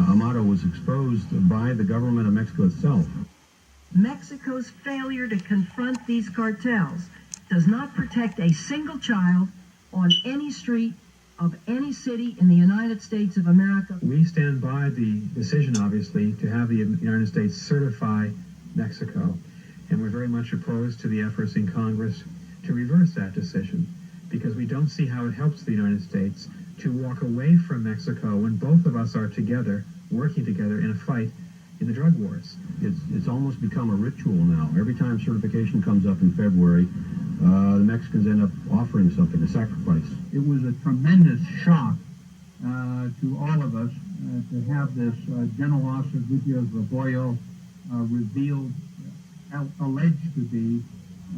Amado was exposed by the government of Mexico itself. Mexico's failure to confront these cartels does not protect a single child on any street of any city in the United States of America. We stand by the decision, obviously, to have the United States certify Mexico, and we're very much opposed to the efforts in Congress to reverse that decision, because we don't see how it helps the United States to walk away from Mexico when both of us are together, working together in a fight in the drug wars. It's almost become a ritual now. Every time certification comes up in February, the Mexicans end up offering something, a sacrifice. It was a tremendous shock to all of us to have this General Officer Gutierrez Rebollo revealed, alleged to be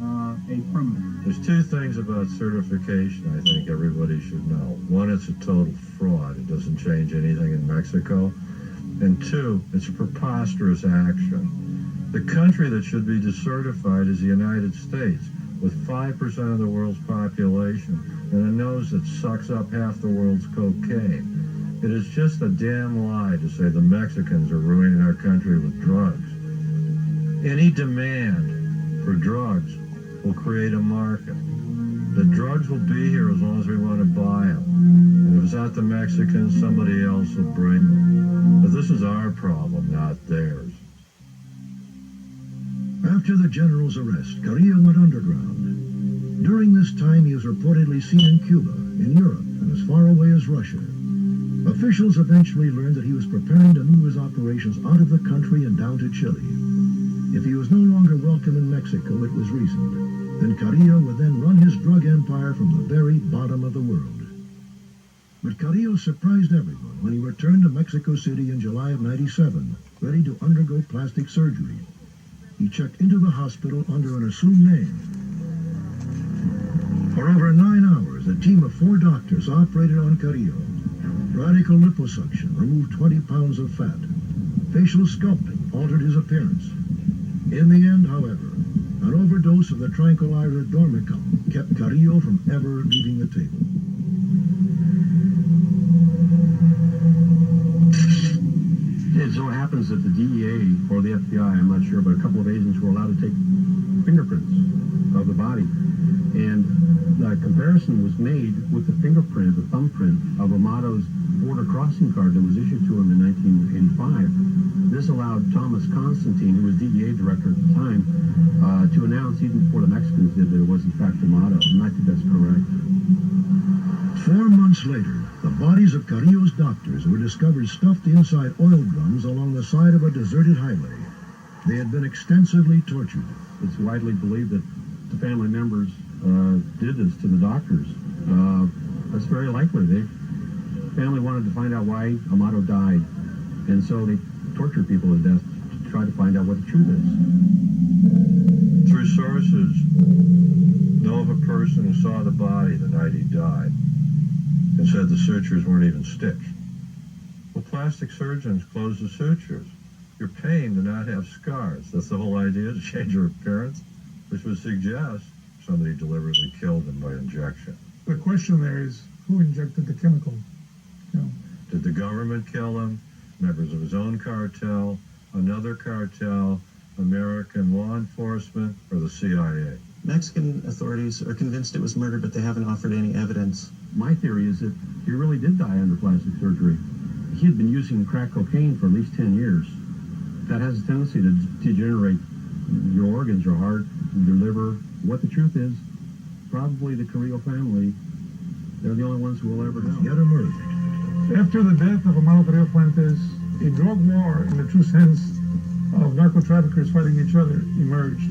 a criminal. There's two things about certification I think everybody should know. One, it's a total fraud. It doesn't change anything in Mexico. And two, it's a preposterous action. The country that should be decertified is the United States, with 5% of the world's population and a nose that sucks up half the world's cocaine. It is just a damn lie to say the Mexicans are ruining our country with drugs. Any demand for drugs will create a market. The drugs will be here as long as we want to buy them. And if it's not the Mexicans, somebody else will bring them. But this is our problem, not theirs. After the general's arrest, Carrillo went underground. During this time, he was reportedly seen in Cuba, in Europe, and as far away as Russia. Officials eventually learned that he was preparing to move his operations out of the country and down to Chile. If he was no longer welcome in Mexico, it was reasoned. Then Carrillo would then run his drug empire from the very bottom of the world. But Carrillo surprised everyone when he returned to Mexico City in July of '97, ready to undergo plastic surgery. He checked into the hospital under an assumed name. For over 9 hours, a team of 4 doctors operated on Carrillo. Radical liposuction removed 20 pounds of fat. Facial sculpting altered his appearance. In the end, however, an overdose of the tranquilizer Dormicum kept Carrillo from ever leaving the table. It so happens that the DEA or the FBI, I'm not sure, but a couple of agents were allowed to take fingerprints of the body. And the comparison was made with the fingerprint, the thumbprint of Amado's border crossing card that was issued to him in 1985. This allowed Thomas Constantine, who was DEA director at the time, to announce even before the Mexicans did that it was in fact Amado, and I think that's correct. 4 months later, the bodies of Carrillo's doctors were discovered stuffed inside oil drums along the side of a deserted highway. They had been extensively tortured. It's widely believed that the family members did this to the doctors. That's very likely. The family wanted to find out why Amado died, and so they tortured people to death to try to find out what the truth is. Through sources, know of a person who saw the body the night he died and said the sutures weren't even stitched. Well, plastic surgeons close the sutures. You're paying to not have scars. That's the whole idea, to change your appearance, which would suggest somebody deliberately killed him by injection. The question there is, who injected the chemical? Did the government kill him? Members of his own cartel? Another cartel? American law enforcement? Or the CIA? Mexican authorities are convinced it was murder, but they haven't offered any evidence. My theory is that he really did die under plastic surgery. He had been using crack cocaine for at least 10 years. That has a tendency to degenerate your organs, your heart, your liver. What the truth is, probably the Carrillo family, they're the only ones who will ever know. Yet emerged. After the death of Amado Carrillo Fuentes, a drug war in the true sense of narco-traffickers fighting each other emerged.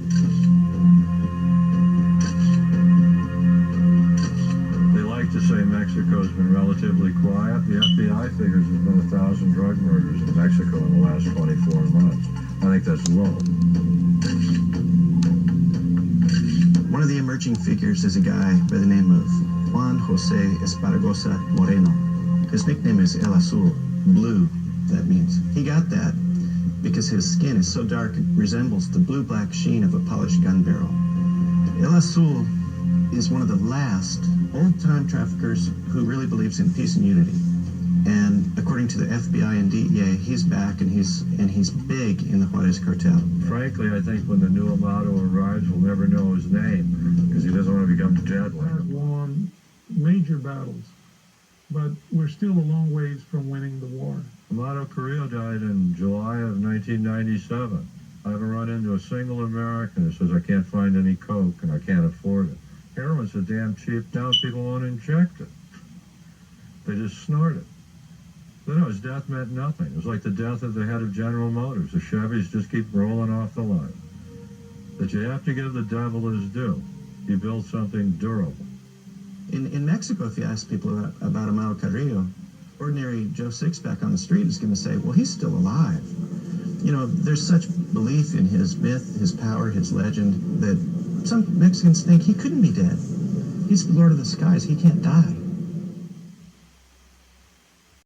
They like to say Mexico's been relatively quiet. The FBI figures there's been 1,000 drug murders in Mexico in the last 24 months. I think that's low. One of the emerging figures is a guy by the name of Juan Jose Esparragosa Moreno. His nickname is El Azul, blue, that means. He got that because his skin is so dark it resembles the blue-black sheen of a polished gun barrel. El Azul is one of the last old-time traffickers who really believes in peace and unity. And according to the FBI and DEA, he's back and he's big in the Juarez cartel. Frankly, I think when the new Amado arrives, we'll never know his name because he doesn't want to become dead like has him. won major battles, but we're still a long ways from winning the war. Amado Carrillo died in July of 1997. I haven't run into a single American who says I can't find any coke and I can't afford it. Heroin's so damn cheap now people won't inject it. They just snort it. But no, his death meant nothing. It was like the death of the head of General Motors. The Chevys just keep rolling off the line. But you have to give the devil his due. He built something durable. In Mexico, if you ask people about Amado Carrillo, ordinary Joe Sixpack on the street is going to say, well, he's still alive. You know, there's such belief in his myth, his power, his legend, that some Mexicans think he couldn't be dead. He's the Lord of the Skies. He can't die.